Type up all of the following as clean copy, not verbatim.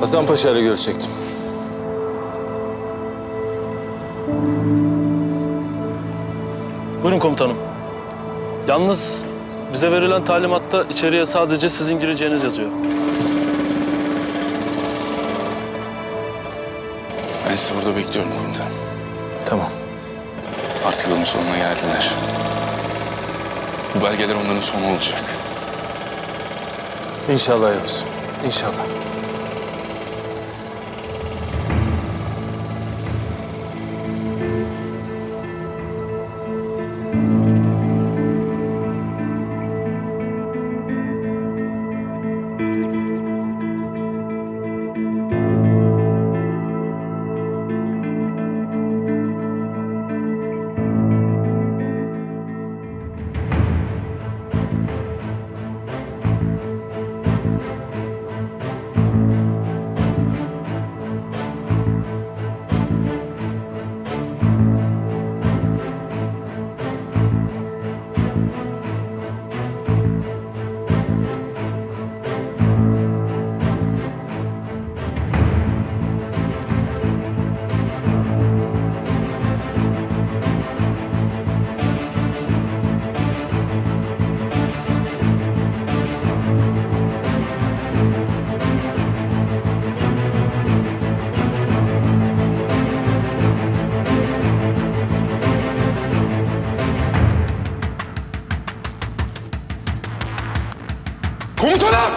Hasan Paşa ile görüşecektim. Buyurun komutanım. Yalnız bize verilen talimatta içeriye sadece sizin gireceğiniz yazıyor. Ben sizi burada bekliyorum komutanım. Tamam. Artık yolun sonuna geldiler. Bu belgeler onların sonu olacak. İnşallah Yavuz. İnşallah. Komutanım!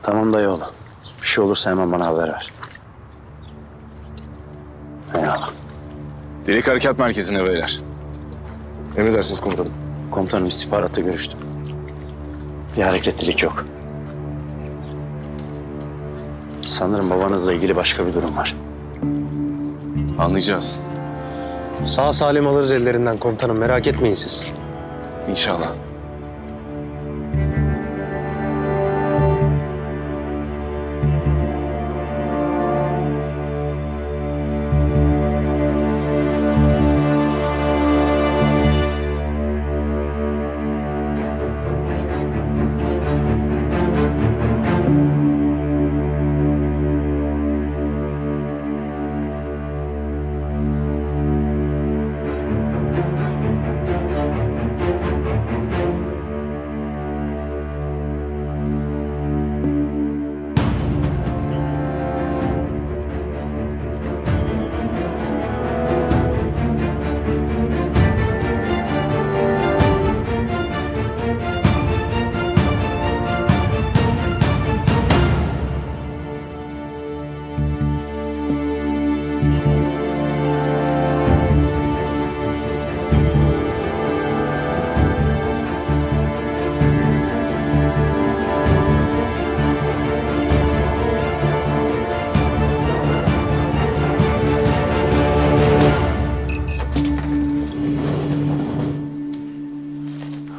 Tamam dayıoğlu. Bir şey olursa hemen bana haber ver. Eyvallah. Direkt Harekat Merkezi'ne beyler. Emredersiniz komutanım. Komutanım istihbaratta görüştüm. Bir hareketlilik yok. Sanırım babanızla ilgili başka bir durum var. Anlayacağız. Sağ salim alırız ellerinden komutanım. Merak etmeyin siz. İnşallah.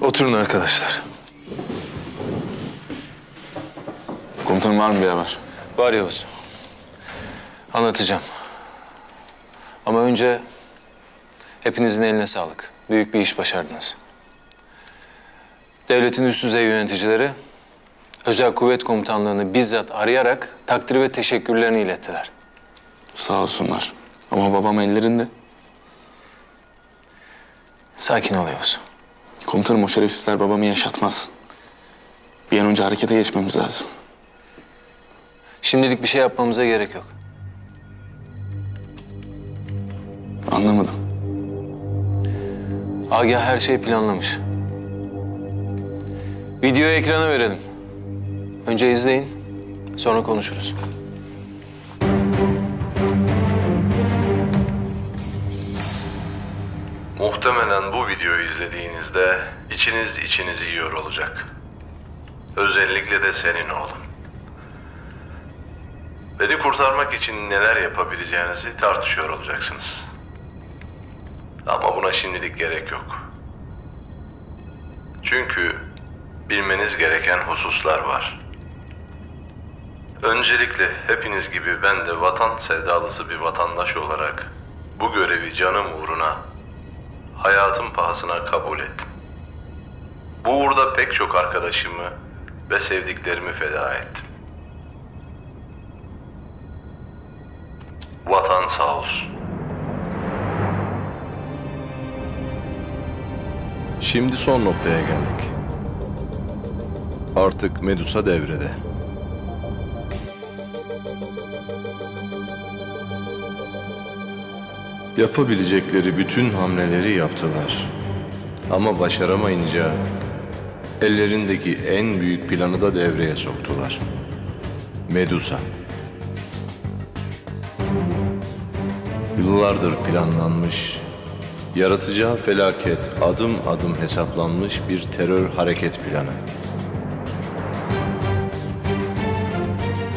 Oturun arkadaşlar. Komutanım var mı bir haber? Var Yavuz. Anlatacağım. Ama önce hepinizin eline sağlık. Büyük bir iş başardınız. Devletin üst düzey yöneticileri Özel Kuvvet Komutanlığı'nı bizzat arayarak takdir ve teşekkürlerini ilettiler. Sağ olsunlar. Ama babam ellerinde. Sakin ol Yavuz. Komutanım o şerefsizler babamı yaşatmaz. Bir an önce harekete geçmemiz lazım. Şimdilik bir şey yapmamıza gerek yok. Anlamadım. Agah her şeyi planlamış. Videoyu ekrana verelim. Önce izleyin, sonra konuşuruz. Muhtemelen bu videoyu izlediğinizde içiniz içinizi yiyor olacak. Özellikle de senin oğlun. Beni kurtarmak için neler yapabileceğinizi tartışıyor olacaksınız. Ama buna şimdilik gerek yok. Çünkü bilmeniz gereken hususlar var. Öncelikle hepiniz gibi ben de vatan sevdalısı bir vatandaş olarak bu görevi canım uğruna, hayatım pahasına kabul ettim. Bu uğurda pek çok arkadaşımı ve sevdiklerimi feda ettim. Vatan sağ olsun. Şimdi son noktaya geldik. Artık Medusa devrede. Yapabilecekleri bütün hamleleri yaptılar. Ama başaramayınca ellerindeki en büyük planı da devreye soktular. Medusa. Yıllardır planlanmış, yaratacağı felaket adım adım hesaplanmış bir terör hareket planı.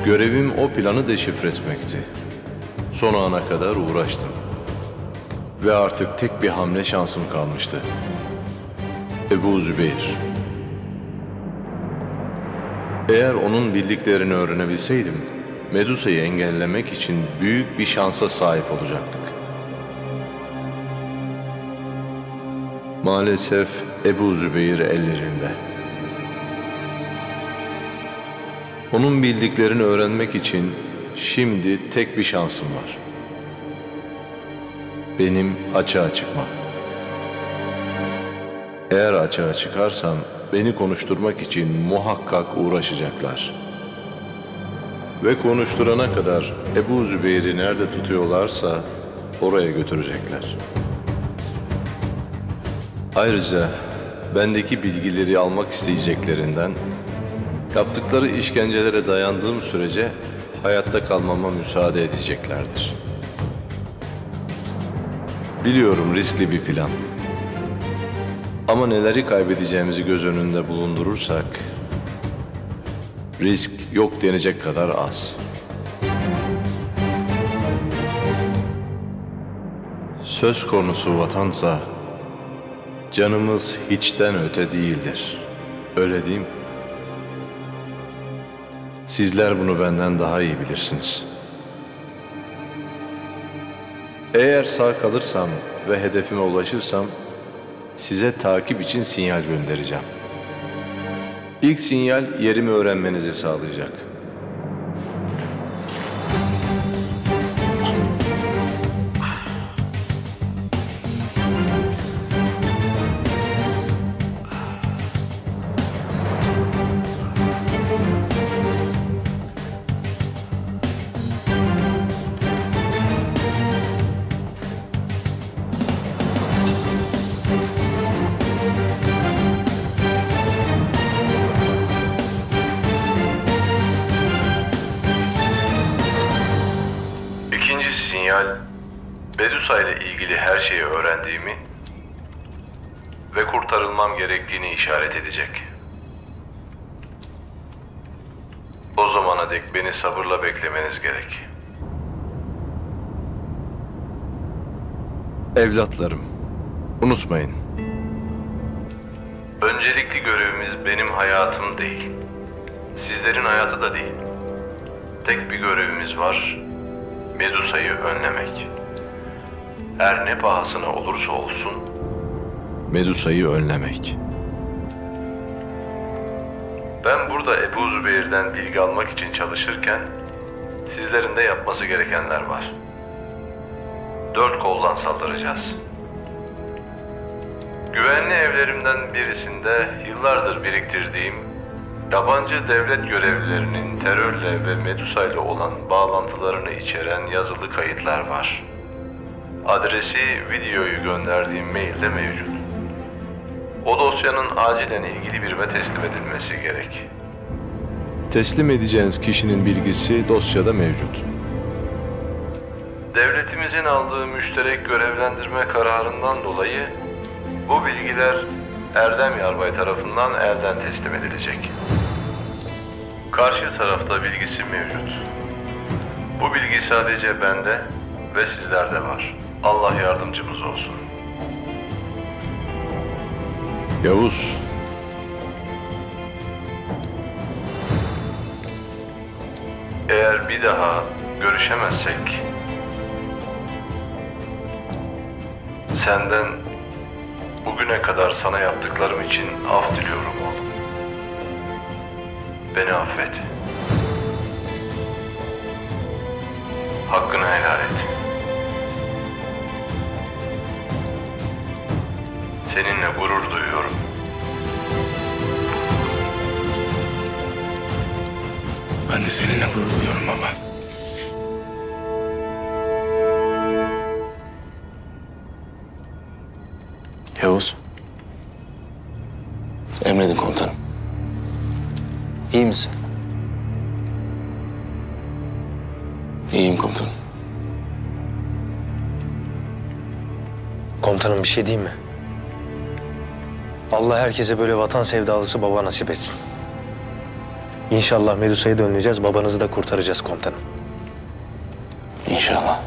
Görevim o planı deşifre etmekti. Son ana kadar uğraştım. Ve artık tek bir hamle şansım kalmıştı. Ebu Zübeyir. Eğer onun bildiklerini öğrenebilseydim, Medusa'yı engellemek için büyük bir şansa sahip olacaktık. Maalesef Ebu Zübeyir ellerinde. Onun bildiklerini öğrenmek için şimdi tek bir şansım var. Benim açığa çıkmam. Eğer açığa çıkarsam beni konuşturmak için muhakkak uğraşacaklar. Ve konuşturana kadar Ebu Zübeyir'i nerede tutuyorlarsa oraya götürecekler. Ayrıca bendeki bilgileri almak isteyeceklerinden, yaptıkları işkencelere dayandığım sürece hayatta kalmama müsaade edeceklerdir. Biliyorum riskli bir plan. Ama neleri kaybedeceğimizi göz önünde bulundurursak, risk yok denecek kadar az. Söz konusu vatansa, canımız hiçten öte değildir. Öyle değil mi? Sizler bunu benden daha iyi bilirsiniz. Eğer sağ kalırsam ve hedefime ulaşırsam, size takip için sinyal göndereceğim. İlk sinyal yerimi öğrenmenizi sağlayacak. Sinyal, Medusa ile ilgili her şeyi öğrendiğimi ve kurtarılmam gerektiğini işaret edecek. O zamana dek beni sabırla beklemeniz gerek. Evlatlarım, unutmayın. Öncelikli görevimiz benim hayatım değil. Sizlerin hayatı da değil. Tek bir görevimiz var. Medusa'yı önlemek. Her ne pahasına olursa olsun. Medusa'yı önlemek. Ben burada Ebu Zübeyir'den bilgi almak için çalışırken sizlerin de yapması gerekenler var. 4 koldan saldıracağız. Güvenli evlerimden birisinde yıllardır biriktirdiğim yabancı devlet görevlilerinin terörle ve Medusa ile olan bağlantılarını içeren yazılı kayıtlar var. Adresi videoyu gönderdiğim mailde mevcut. O dosyanın acilen ilgili birime teslim edilmesi gerek. Teslim edeceğiniz kişinin bilgisi dosyada mevcut. Devletimizin aldığı müşterek görevlendirme kararından dolayı bu bilgiler Erdem Yarbay tarafından elden teslim edilecek. Karşı tarafta bilgisi mevcut. Bu bilgi sadece bende ve sizlerde var. Allah yardımcımız olsun. Yavuz, Eğer bir daha görüşemezsek senden bugüne kadar sana yaptıklarım için af diliyorum oğlum. Beni affet. Hakkını helal et. Seninle gurur duyuyorum. Ben de seninle gurur duyuyorum baba. Yavuz, Emredin komutanım. iyi misin? İyiyim komutanım. Komutanım bir şey diyeyim mi? Allah herkese böyle vatan sevdalısı baba nasip etsin. İnşallah Medusa'yı da önleyeceğiz, babanızı da kurtaracağız komutanım. İnşallah.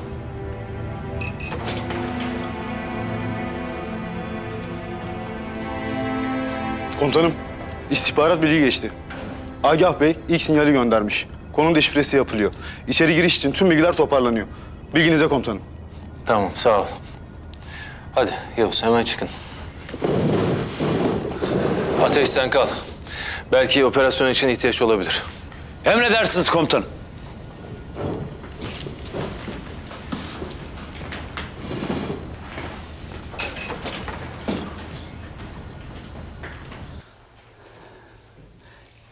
Komutanım, istihbarat bilgi geçti. Agah Bey ilk sinyali göndermiş. Konum deşifresi yapılıyor. İçeri giriş için tüm bilgiler toparlanıyor. Bilginize komutanım. Tamam, sağ ol. Hadi Yavuz, hemen çıkın. Ateş, sen kal. Belki operasyon için ihtiyaç olabilir. Emredersiniz komutanım.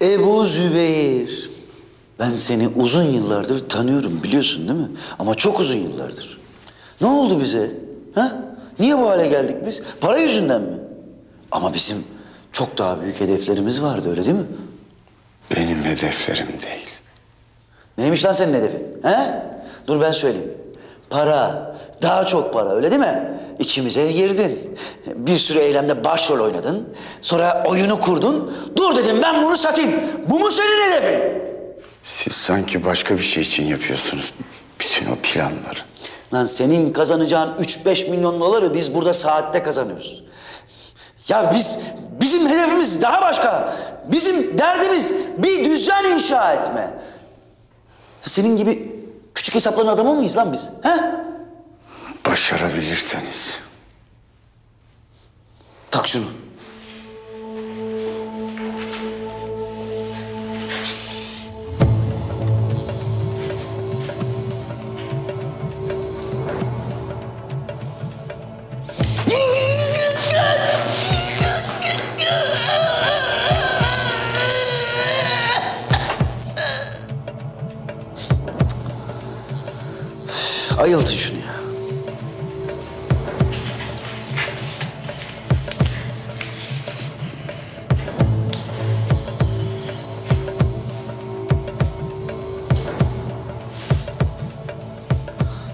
Ebu Zübeyir. Ben seni uzun yıllardır tanıyorum biliyorsun değil mi? Ama çok uzun yıllardır. Ne oldu bize? Ha? Niye bu hale geldik biz? Para yüzünden mi? Ama bizim çok daha büyük hedeflerimiz vardı öyle değil mi? Benim hedeflerim değil. Neymiş lan senin hedefin? He? Dur ben söyleyeyim. Para, daha çok para öyle değil mi? İçimize girdin. Bir sürü eylemde başrol oynadın. Sonra oyunu kurdun. Dur dedim ben bunu satayım. Bu mu senin hedefin? Siz sanki başka bir şey için yapıyorsunuz bütün o planları. Lan senin kazanacağın 3-5 milyon doları biz burada saatte kazanıyoruz. Ya bizim hedefimiz daha başka. Bizim derdimiz bir düzen inşa etme. Senin gibi küçük hesapların adamı mıyız lan biz? He? Başarabilirseniz. Tak şunu. Ayıltın şunu ya.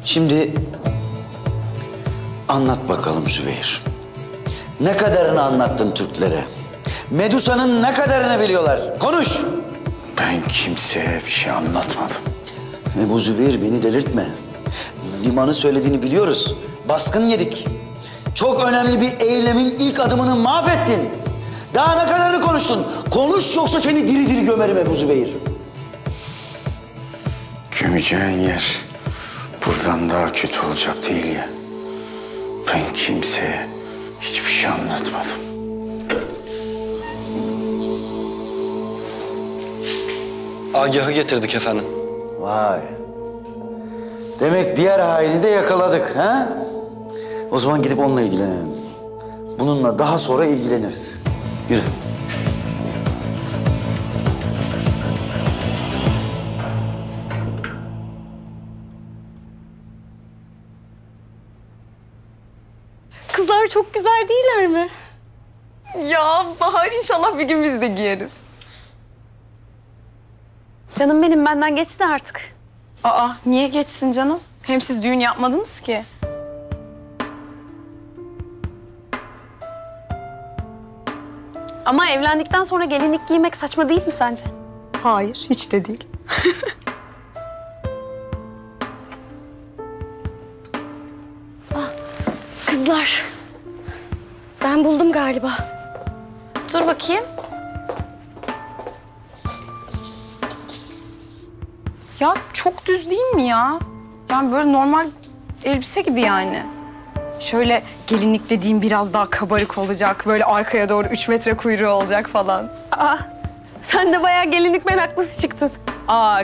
Şimdi anlat bakalım Zübeyir. Ne kadarını anlattın Türklere? Medusa'nın ne kadarını biliyorlar? Konuş! Ben kimseye bir şey anlatmadım. Bu Zübeyir beni delirtme. Limanı söylediğini biliyoruz. Baskın yedik. Çok önemli bir eylemin ilk adımını mahvettin. Daha ne kadarını konuştun? Konuş yoksa seni diri diri gömerim Ebu Zübeyir. Gömeceğin yer buradan daha kötü olacak değil ya. Ben kimseye hiçbir şey anlatmadım. Agah'ı getirdik efendim. Vay. Demek diğer haini de yakaladık ha? O zaman gidip onunla ilgilenelim. Bununla daha sonra ilgileniriz. Yürü. Kızlar çok güzel değiller mi? Ya Bahar inşallah bir gün biz de giyeriz. Canım benim benden geçti artık. Aa niye geçsin canım? Hem siz düğün yapmadınız ki. Ama evlendikten sonra gelinlik giymek saçma değil mi sence? Hayır, hiç de değil. Kızlar, ben buldum galiba. Dur bakayım. Ya çok düz değil mi ya? Yani böyle normal elbise gibi yani. Şöyle gelinlik dediğim biraz daha kabarık olacak. Böyle arkaya doğru 3 metre kuyruğu olacak falan. Sen de bayağı gelinlik meraklısı çıktın.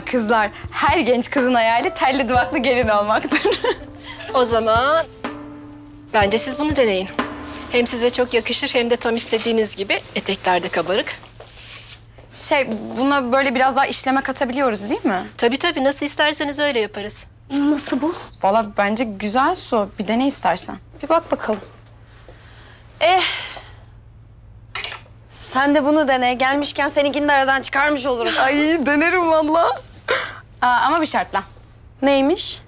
Kızlar, her genç kızın hayali telli duvaklı gelin olmaktır. O zaman bence siz bunu deneyin. Hem size çok yakışır hem de tam istediğiniz gibi etekler de kabarık. Buna böyle biraz daha işleme katabiliyoruz değil mi? Tabii nasıl isterseniz öyle yaparız. Nasıl bu? Vallahi bence güzel Su. Bir dene istersen. Bir bak bakalım. Sen de bunu dene. Gelmişken seninkini de aradan çıkarmış oluruz. Ay denerim vallahi. Ama bir şartla. Neymiş?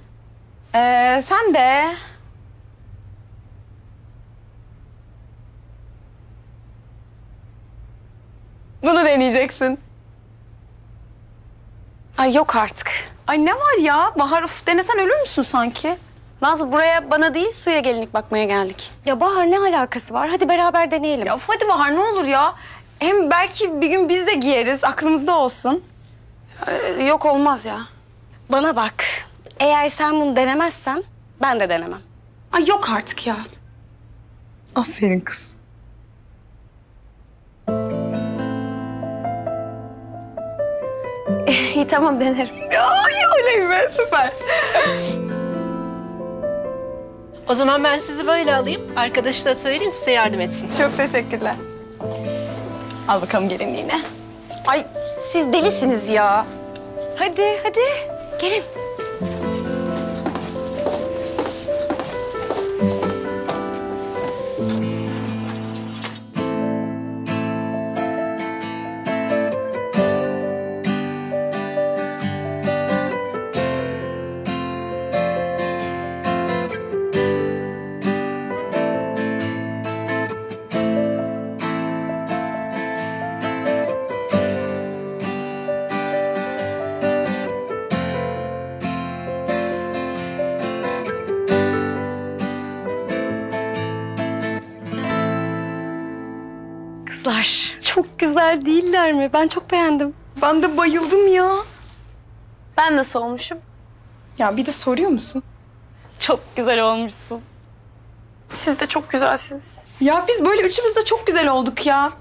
Sen de... Bunu deneyeceksin. Ay yok artık. Ay ne var ya? Bahar denesen ölür müsün sanki? Nazlı buraya bana değil Su'ya gelinlik bakmaya geldik. Ya Bahar ne alakası var? Hadi beraber deneyelim. Ya hadi Bahar ne olur ya. Hem belki bir gün biz de giyeriz. Aklımızda olsun. Yok olmaz ya. Bana bak. Eğer sen bunu denemezsen ben de denemem. Ay yok artık ya. Aferin kız. İyi tamam denerim. Ay oley be süper. O zaman ben sizi böyle alayım. Arkadaşı da söyleyeyim size yardım etsin. Çok teşekkürler. Al bakalım gelinliğini. Ay siz delisiniz ya. Hadi gelin. Kızlar çok güzel değiller mi? Ben çok beğendim. Ben de bayıldım ya. Ben nasıl olmuşum? Ya bir de soruyor musun? Çok güzel olmuşsun. Siz de çok güzelsiniz. Ya biz böyle üçümüz de çok güzel olduk ya.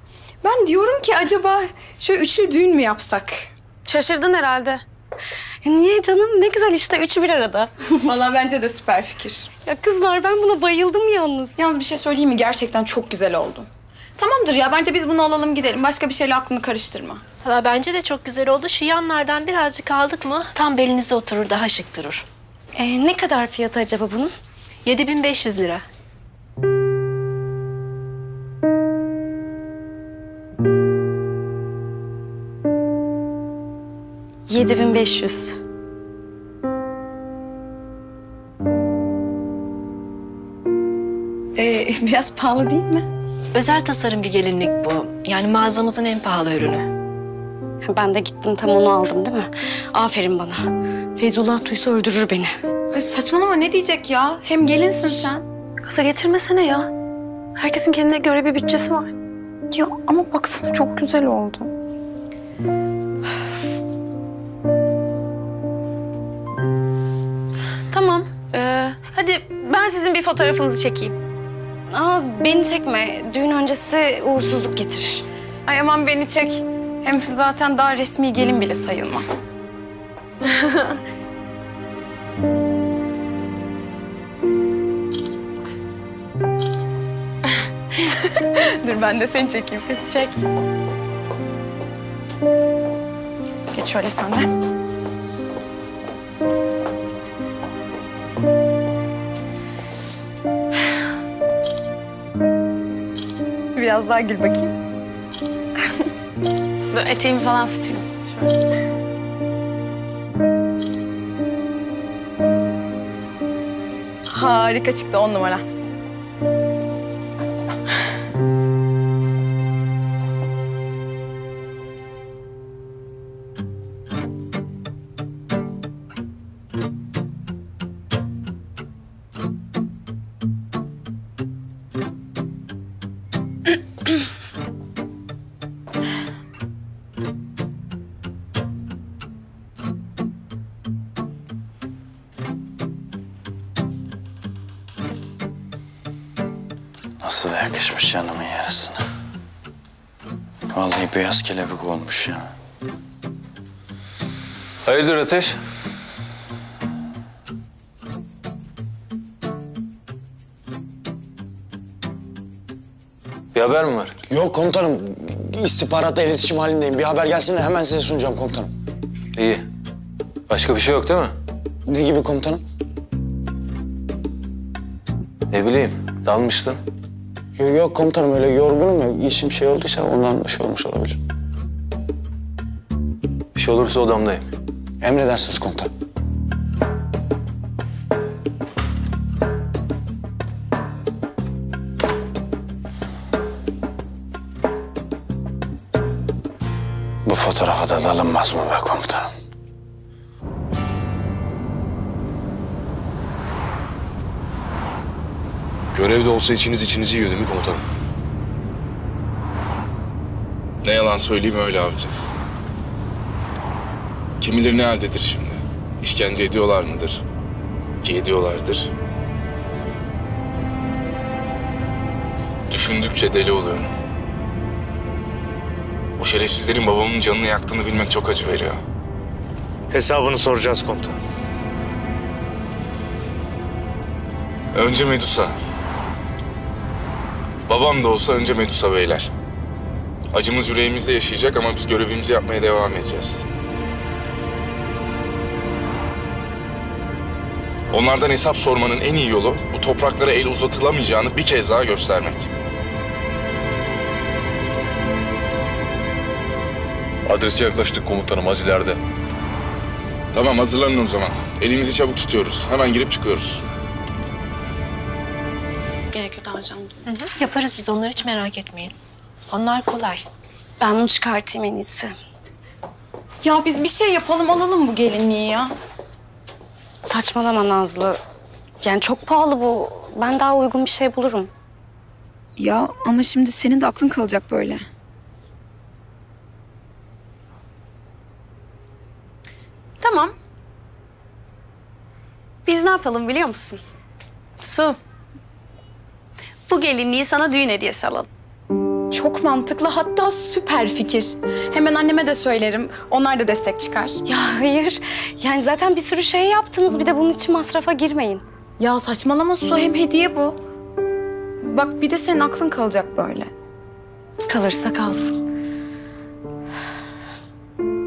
Ben diyorum ki acaba şöyle üçlü düğün mü yapsak? Şaşırdın herhalde. Niye canım? Ne güzel işte üçü bir arada. Vallahi bence de süper fikir. Ya kızlar ben buna bayıldım yalnız. Yalnız bir şey söyleyeyim mi? Gerçekten çok güzel oldu. Tamamdır ya bence biz bunu alalım gidelim. Başka bir şeyle aklını karıştırma. Valla bence de çok güzel oldu. Şu yanlardan birazcık aldık mı tam belinize oturur, daha şık durur. Ne kadar fiyatı acaba bunun? 7500 lira. $7.500. Biraz pahalı değil mi? Özel tasarım bir gelinlik bu. Yani mağazamızın en pahalı ürünü. Ben de gittim tam onu aldım değil mi? Aferin bana. Feyzullah duysa öldürür beni. Ay saçmalama ne diyecek ya? Hem gelinsin sen. Gaza getirmesene ya. Herkesin kendine göre bir bütçesi var. Ya ama baksana çok güzel oldu. Tamam. Hadi ben sizin bir fotoğrafınızı çekeyim. Beni çekme. Düğün öncesi uğursuzluk getirir. Ay aman beni çek. Hem zaten daha resmi gelin bile sayılmam. Dur ben de seni çekeyim. Hadi çek. Geç şöyle sen de. Biraz daha gül bakayım. Dur eteğimi falan tutayım. Şöyle. Harika çıktı, 10 numara. Nasıl da yakışmış canımın yarısına. Vallahi beyaz kelebek olmuş ya. Hayırdır Ateş? Bir haber mi var? Yok komutanım. İstihbaratla iletişim halindeyim. Bir haber gelsin de hemen size sunacağım komutanım. İyi. Başka bir şey yok değil mi? Ne gibi komutanım? Ne bileyim, dalmıştın. Yok komutanım, öyle yorgunum ya. İşim şey olduysa ondan şey olmuş olabilir. Bir şey olursa odamdayım. Emredersiniz komutanım. Bu fotoğrafa da alınmaz mı be komutanım? Görevde olsa içinizi yiyor değil mi komutanım? Ne yalan söyleyeyim öyle avcı. Kim bilir ne haldedir şimdi. İşkence ediyorlar mıdır? Ki ediyorlardır. Düşündükçe deli oluyorum. O şerefsizlerin babamın canını yaktığını bilmek çok acı veriyor. Hesabını soracağız komutanım. Önce Medusa. Babam da olsa önce Medusa beyler. Acımız yüreğimizde yaşayacak ama biz görevimizi yapmaya devam edeceğiz. Onlardan hesap sormanın en iyi yolu bu topraklara el uzatılamayacağını bir kez daha göstermek. Adrese yaklaştık komutanım, az ileride. Tamam, hazırlanın o zaman. Elimizi çabuk tutuyoruz. Hemen girip çıkıyoruz. Gerekiyordu hocam. Yaparız biz, onları hiç merak etmeyin. Onlar kolay. Ben bunu çıkartayım en iyisi. Ya biz bir şey yapalım, alalım bu gelinliği ya. Saçmalama Nazlı. Yani çok pahalı bu. Ben daha uygun bir şey bulurum. Ya ama şimdi senin de aklın kalacak böyle. Tamam. Biz ne yapalım biliyor musun? Su. Bu gelinliği sana düğün hediyesi alalım. Çok mantıklı, hatta süper fikir. Hemen anneme de söylerim, onlar da destek çıkar. Ya hayır. Yani zaten bir sürü şey yaptınız. Bir de bunun için masrafa girmeyin. Ya saçmalama Su, hem hediye bu. Bak bir de senin aklın kalacak böyle. Kalırsa kalsın.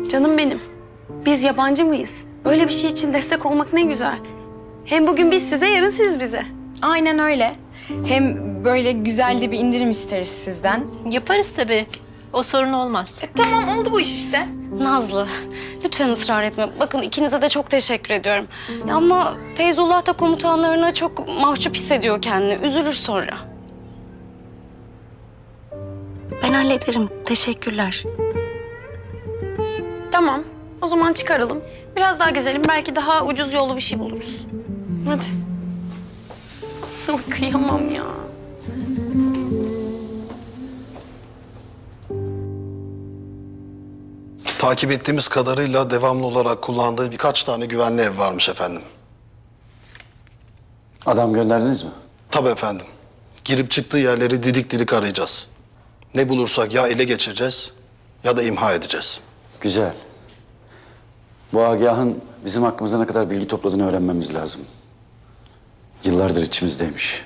Canım benim. Biz yabancı mıyız? Böyle bir şey için destek olmak ne güzel. Hem bugün biz size, yarın siz bize. Aynen öyle. Hem böyle güzel de bir indirim isteriz sizden. Yaparız tabii. O sorun olmaz. Tamam, oldu bu iş işte. Nazlı, lütfen ısrar etme. Bakın ikinize de çok teşekkür ediyorum. Ama Feyzullah da komutanlarına çok mahcup hissediyor kendini. Üzülür sonra. Ben hallederim. Teşekkürler. Tamam. O zaman çıkaralım. Biraz daha gezelim. Belki daha ucuz yollu bir şey buluruz. Hadi. Kıyamam ya. Takip ettiğimiz kadarıyla devamlı olarak kullandığı birkaç tane güvenli ev varmış efendim. Adam gönderdiniz mi? Tabii efendim. Girip çıktığı yerleri didik didik arayacağız. Ne bulursak ya ele geçireceğiz ya da imha edeceğiz. Güzel. Bu Agah'ın bizim hakkımızda ne kadar bilgi topladığını öğrenmemiz lazım. Yıllardır içimizdeymiş.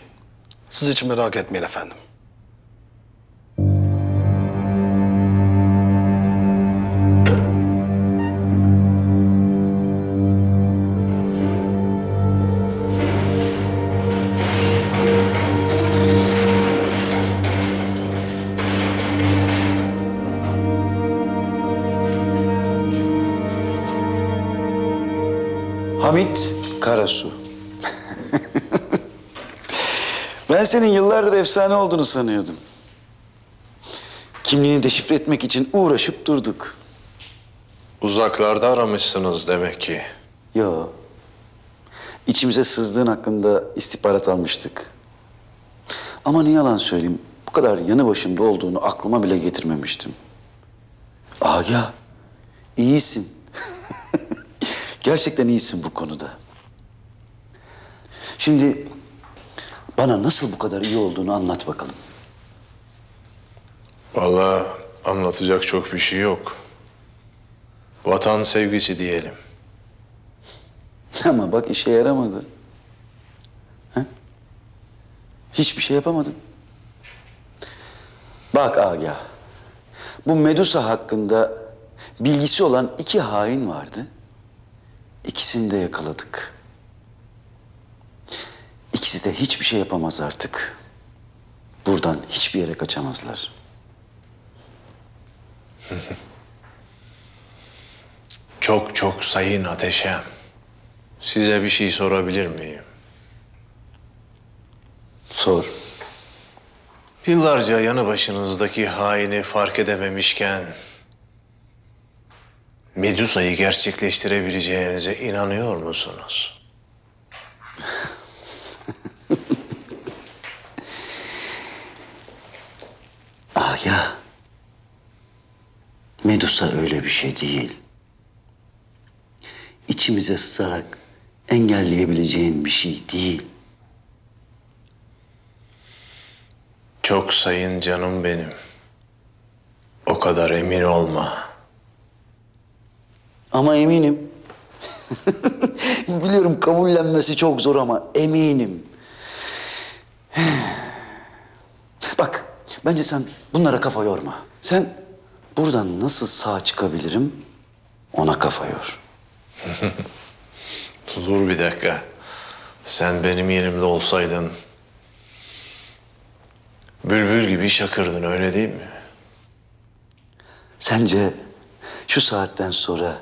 Siz hiç merak etmeyin efendim. Hamit Karasu. Ben senin yıllardır efsane olduğunu sanıyordum. Kimliğini deşifre etmek için uğraşıp durduk. Uzaklarda aramışsınız demek ki. Yo. İçimize sızdığın hakkında istihbarat almıştık. Ama ne yalan söyleyeyim, bu kadar yanı başımda olduğunu aklıma bile getirmemiştim. Agah, iyisin. Gerçekten iyisin bu konuda. Şimdi bana nasıl bu kadar iyi olduğunu anlat bakalım. Vallahi anlatacak çok bir şey yok. Vatan sevgisi diyelim. Ama bak işe yaramadı. Ha? Hiçbir şey yapamadın. Bak Agah, bu Medusa hakkında bilgisi olan 2 hain vardı. İkisini de yakaladık. İkisi de hiçbir şey yapamaz artık. Buradan hiçbir yere kaçamazlar. Çok çok sayın Ateşem. Size bir şey sorabilir miyim? Sor. Yıllarca yanı başınızdaki haini fark edememişken Medusa'yı gerçekleştirebileceğinize inanıyor musunuz? Agah, Medusa öyle bir şey değil. İçimize sızarak engelleyebileceğin bir şey değil. Çok sayın canım benim. O kadar emin olma. Ama eminim. Biliyorum kabullenmesi çok zor ama eminim. Bak, bence sen bunlara kafa yorma. Sen buradan nasıl sağ çıkabilirim ona kafa yor. Dur bir dakika. Sen benim yerimde olsaydın bülbül gibi şakırdın, öyle değil mi? Sence şu saatten sonra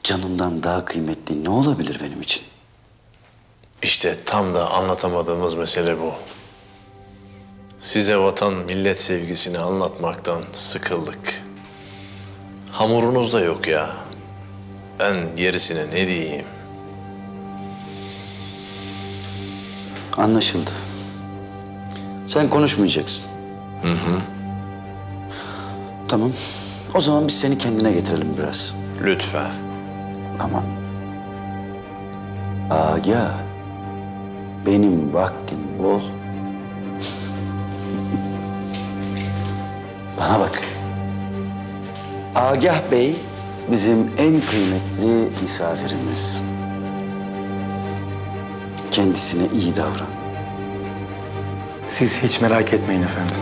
canımdan daha kıymetli ne olabilir benim için? İşte tam da anlatamadığımız mesele bu. Size vatan millet sevgisini anlatmaktan sıkıldık. Hamurunuz da yok ya. Ben gerisine ne diyeyim? Anlaşıldı. Sen konuşmayacaksın. Hı hı. Tamam. O zaman biz seni kendine getirelim biraz. Lütfen. Tamam. Agah, benim vaktim bol. Bana bak. Agah Bey bizim en kıymetli misafirimiz. Kendisine iyi davran. Siz hiç merak etmeyin efendim.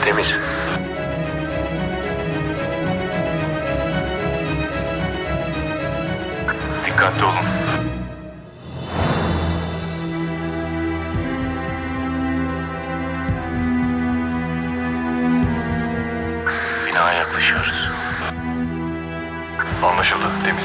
Temiz. Dikkatli olun. Binaya yaklaşıyoruz. Anlaşıldı. Temiz.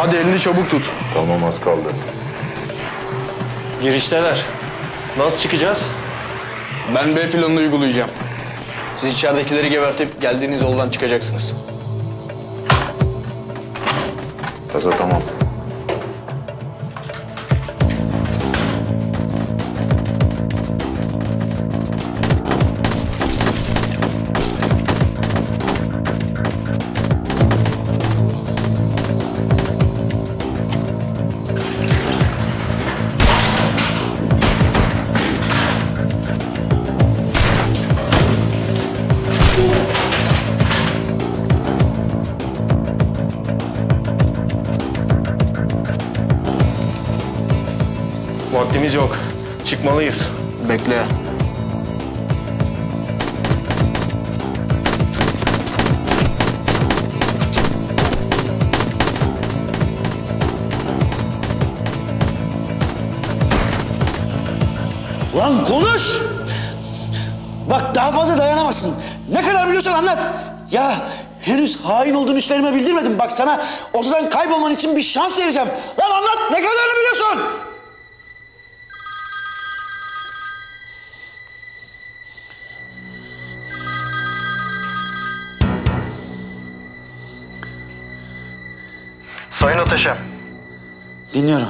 Hadi elini çabuk tut. Tamam, az kaldı. Girişteler. Nasıl çıkacağız? Ben B planını uygulayacağım. Siz içeridekileri gebertip geldiğiniz yoldan çıkacaksınız. Kaza tamam. Vaktimiz yok. Çıkmalıyız. Bekle. Lan konuş! Bak daha fazla dayanamazsın. Ne kadar biliyorsan anlat. Ya henüz hain olduğunu üstlerime bildirmedim. Bak sana ortadan kaybolman için bir şans vereceğim. Lan anlat, ne kadarını biliyorsun? Sayın Ateşem. Dinliyorum.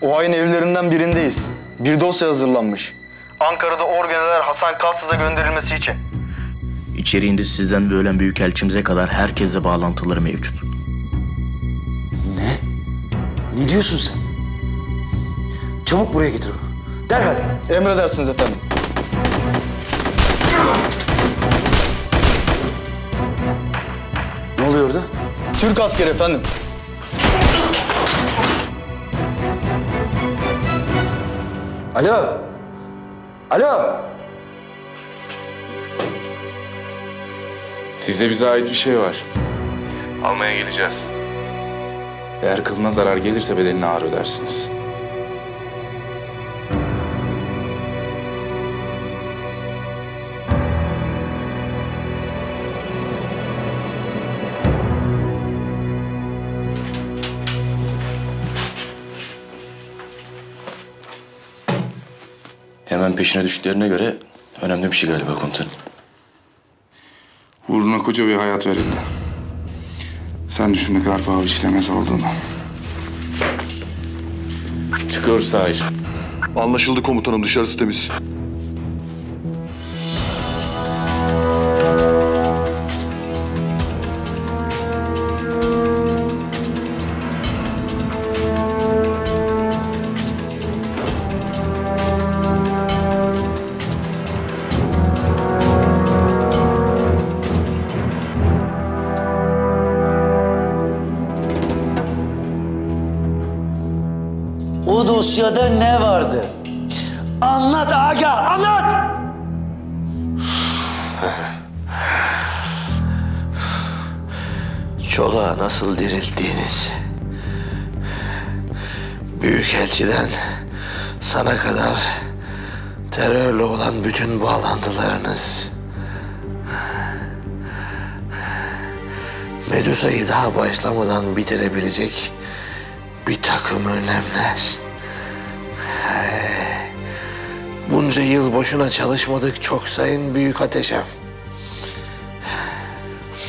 O ayın evlerinden birindeyiz. Bir dosya hazırlanmış. Ankara'da orgeneral Hasan Kalsız'a gönderilmesi için. İçeriğinde sizden ve ölen büyükelçimize kadar herkesle bağlantıları mevcut. Ne? Ne diyorsun sen? Çabuk buraya getir onu. Derhal. Emredersiniz efendim. Ne oluyor orada? Türk askeri efendim. Alo. Alo. Sizde bize ait bir şey var. Almaya geleceğiz. Eğer kılına zarar gelirse bedelini ağır ödersiniz. Hemen peşine düştüklerine göre önemli bir şey galiba komutanım. Uğruna koca bir hayat verildi. Sen düşün ne kadar paha biçilemez olduğunu. Çıkıyoruz Tahir. Anlaşıldı komutanım, dışarısı temiz. O dosyada ne vardı? Anlat Aga, anlat! Çolağı nasıl dirilttiğiniz, Büyükelçiden sana kadar terörle olan bütün bağlantılarınız, Medusa'yı daha başlamadan bitirebilecek bir takım önlemler. Bunca yıl boşuna çalışmadık çok sayın Büyük Ateşem.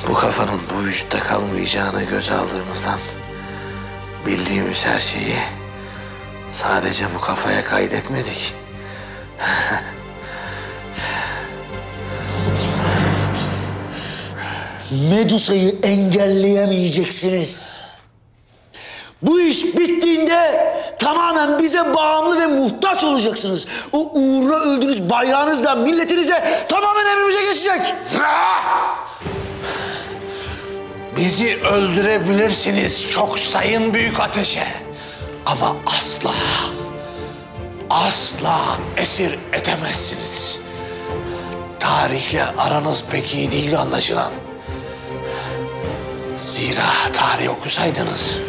Bu kafanın bu vücutta kalmayacağını göze aldığımızdan bildiğimiz her şeyi sadece bu kafaya kaydetmedik. Medusa'yı engelleyemeyeceksiniz. Bu iş bittiğinde tamamen bize bağımlı ve muhtaç olacaksınız. O uğruna öldüğünüz bayrağınızla, milletinizle tamamen emrimize geçecek. Bizi öldürebilirsiniz çok sayın Büyük Ateşe. Ama asla esir edemezsiniz. Tarihle aranız pek iyi değil anlaşılan. Zira tarih okusaydınız,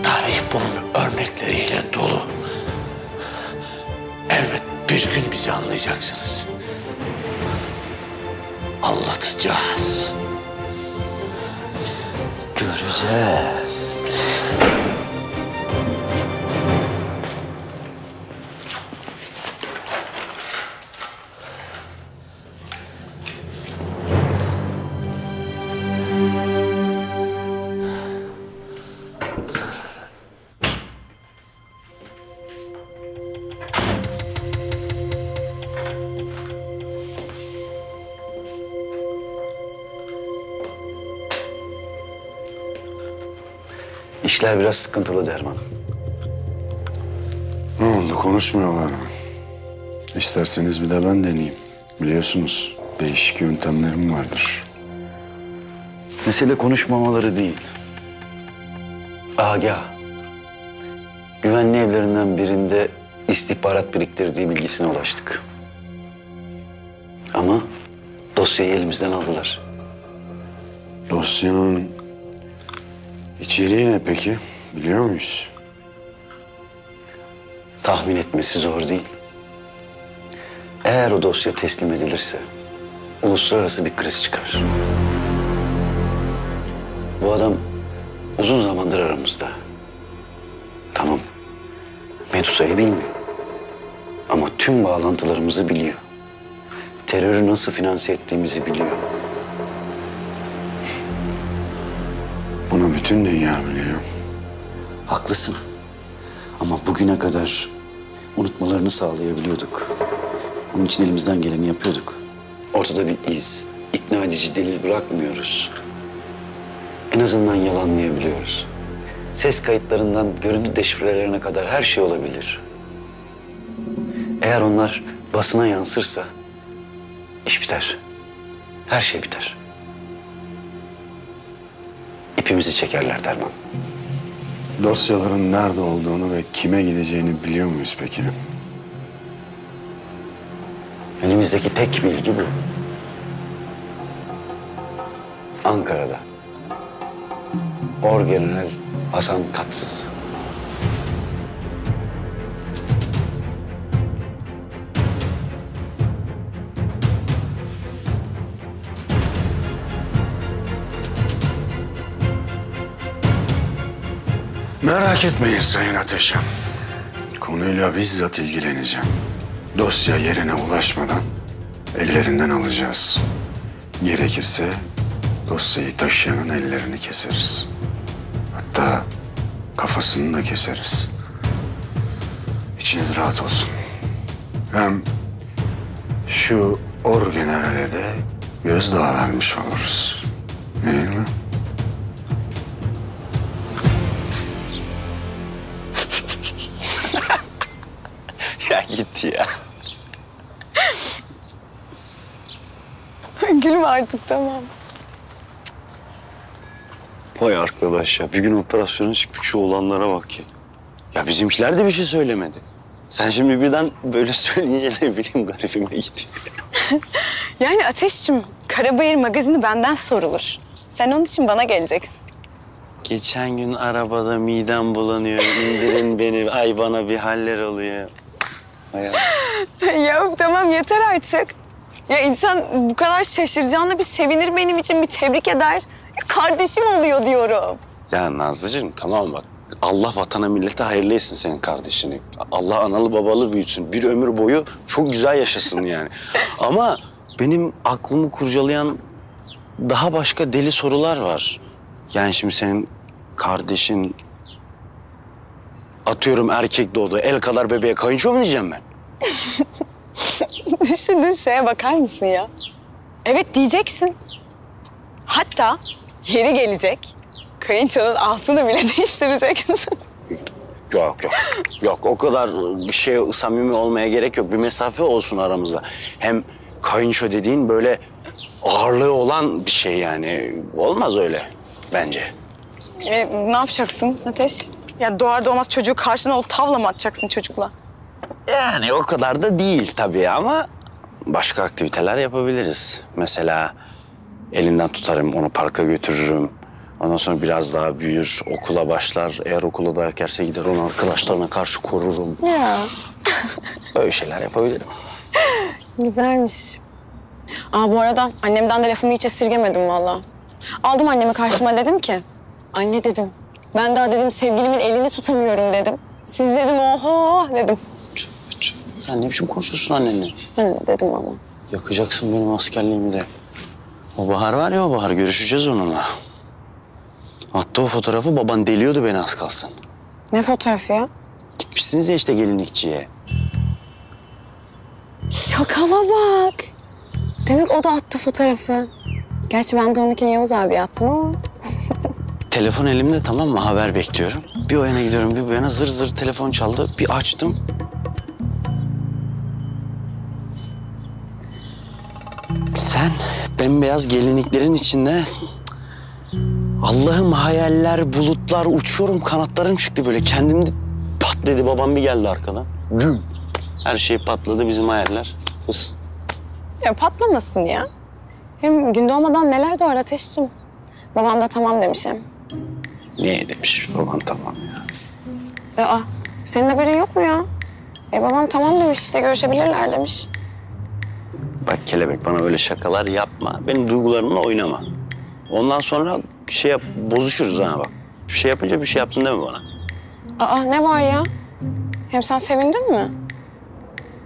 tarih bunun örnekleriyle dolu. Elbet bir gün bizi anlayacaksınız. Anlatacağız. Görürsün. Göreceğiz. İşler biraz sıkıntılı Derman. Ne oldu, konuşmuyorlar mı? İsterseniz bir de ben deneyeyim. Biliyorsunuz değişik yöntemlerim vardır. Mesele konuşmamaları değil. Agah. Güvenli evlerinden birinde istihbarat biriktirdiği bilgisine ulaştık. Ama dosyayı elimizden aldılar. Dosyanın içeriği ne peki? Biliyor muyuz? Tahmin etmesi zor değil. Eğer o dosya teslim edilirse uluslararası bir kriz çıkar. Bu adam uzun zamandır aramızda. Tamam, Medusa'yı bilmiyor. Ama tüm bağlantılarımızı biliyor. Terörü nasıl finanse ettiğimizi biliyor. Bunu bütün dünya biliyor. Haklısın. Ama bugüne kadar unutmalarını sağlayabiliyorduk. Onun için elimizden geleni yapıyorduk. Ortada bir iz, ikna edici delil bırakmıyoruz. En azından yalanlayabiliyoruz. Ses kayıtlarından görüntü deşifrelerine kadar her şey olabilir. Eğer onlar basına yansırsa iş biter. Her şey biter. İpimizi çekerler Derman. Dosyaların nerede olduğunu ve kime gideceğini biliyor muyuz peki? Elimizdeki tek bilgi bu. Ankara'da. Orgeneral Hasan Katsız. Merak etmeyin Sayın Ateşem. Konuyla bizzat ilgileneceğim. Dosya yerine ulaşmadan ellerinden alacağız. Gerekirse dosyayı taşıyanın ellerini keseriz. Hatta kafasını da keseriz. İçiniz rahat olsun. Hem şu orgenerale de gözdağı vermiş oluruz. Değil mi? Ya git ya. Gülme artık, tamam. Vay arkadaş ya. Bir gün operasyona çıktık, şu olanlara bak ya. Ya bizimkiler de bir şey söylemedi. Sen şimdi birden böyle söyleyince ne bileyim garibime gidiyor. Yani Ateş'cim, Karabayır magazini benden sorulur. Sen onun için bana geleceksin. Geçen gün arabada midem bulanıyor. İndirin beni. Ay bana bir haller oluyor. Ya tamam, yeter artık. Ya insan bu kadar şaşıracağına bir sevinir, benim için bir tebrik eder. Ya kardeşim oluyor diyorum. Ya Nazlıcığım tamam bak. Allah vatana millete hayırlı etsin senin kardeşini. Allah analı babalı büyütsün. Bir ömür boyu çok güzel yaşasın yani. Ama benim aklımı kurcalayan daha başka deli sorular var. Yani şimdi senin kardeşin atıyorum erkek doğdu. El kadar bebeğe kayınço mu diyeceğim ben? Düşündüğün şeye bakar mısın ya? Evet diyeceksin. Hatta yeri gelecek. Kayınçonun altını bile değiştireceksin. Yok. Yok o kadar bir şey samimi olmaya gerek yok. Bir mesafe olsun aramızda. Hem kayınço dediğin böyle ağırlığı olan bir şey yani. Olmaz öyle bence. Ne yapacaksın Ateş? Ya doğar doğmaz çocuğu karşına alıp tavla mı atacaksın çocukla? Yani o kadar da değil tabii ama başka aktiviteler yapabiliriz. Mesela elinden tutarım, onu parka götürürüm. Ondan sonra biraz daha büyür, okula başlar. Eğer okula dayak yerse gider, onu arkadaşlarına karşı korurum. Ya. Böyle şeyler yapabilirim. Güzelmiş. Bu arada annemden de lafımı hiç esirgemedim vallahi. Aldım annemi karşıma, dedim ki Anne dedim. Ben daha dedim sevgilimin elini tutamıyorum dedim. Siz dedim oho dedim. Sen ne biçim konuşuyorsun annenle? Ben dedim ama. Yakacaksın benim askerliğimi de. O Bahar var ya, o Bahar, görüşeceğiz onunla. Attı o fotoğrafı, baban deliyordu beni az kalsın. Ne fotoğrafı ya? Gitmişsiniz ya işte gelinlikçiye. Şakala bak. Demek o da attı fotoğrafı. Gerçi ben de onunkini Yavuz abi attım ama. Telefon elimde, tamam mı? Haber bekliyorum. Bir o yana gidiyorum, bir bu yana, zır zır telefon çaldı. Bir açtım. Sen bembeyaz gelinliklerin içinde... Allah'ım, hayaller, bulutlar, uçuyorum, kanatlarım çıktı böyle. Kendimde pat dedi, babam bir geldi arkadan. Güm. Her şey patladı, bizim hayaller. Fıs. Ya patlamasın ya. Hem gün doğmadan neler doğar Ateşciğim. Babam da tamam demişim. Niye demiş baban tamam ya? Aa, senin haberin yok mu ya? Babam tamam demiş işte, görüşebilirler demiş. Bak kelebek, bana böyle şakalar yapma. Benim duygularımla oynama. Ondan sonra bozuşuruz ha bak. Bir şey yapınca bir şey yaptın deme bana. Aa, ne var ya? Hem sen sevindin mi?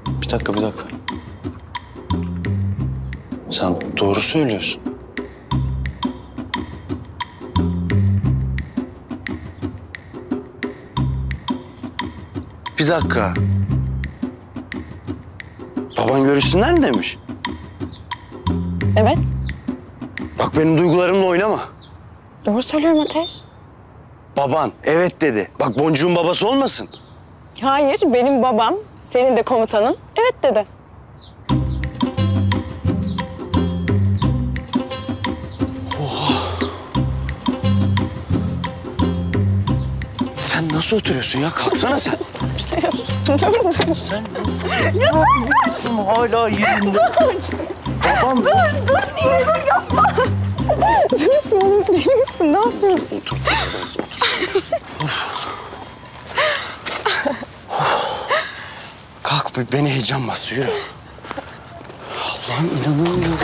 Bir dakika. Sen doğru söylüyorsun. Bir dakika. Baban görüşsünler mi demiş? Evet. Bak benim duygularımla oynama. Doğru söylüyorum Ateş. Baban evet dedi. Bak Boncuğun babası olmasın. Hayır, benim babam, senin de komutanın evet dedi. Sen nasıl oturuyorsun ya? Kalksana sen. Dur. Sen nasıl? Ya dur. Hala yerinde. Babam. Dur, niye dur yapma. Dur oğlum, deli misin? Ne yapıyorsun? Otur. Kalk, beni heyecan bastı, yürü. Allah'ım inanamıyorum.